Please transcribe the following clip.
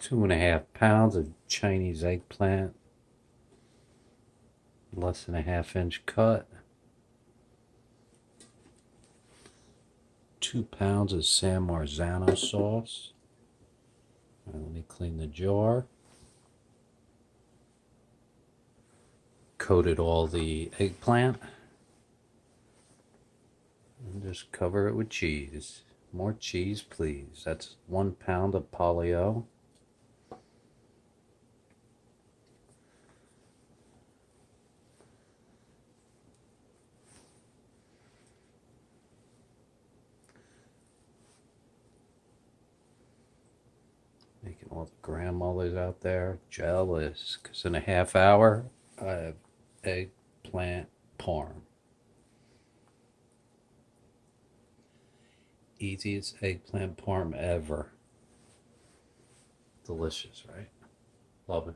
2.5 pounds of Chinese eggplant, less than a ½ inch cut. 2 pounds of San Marzano sauce. Let me clean the jar. Coated all the eggplant. And just cover it with cheese. More cheese, please. That's 1 pound of polio. Making all the grandmothers out there jealous, because in a ½ hour I have eggplant parm. Easiest eggplant parm ever. Delicious, right? Love it.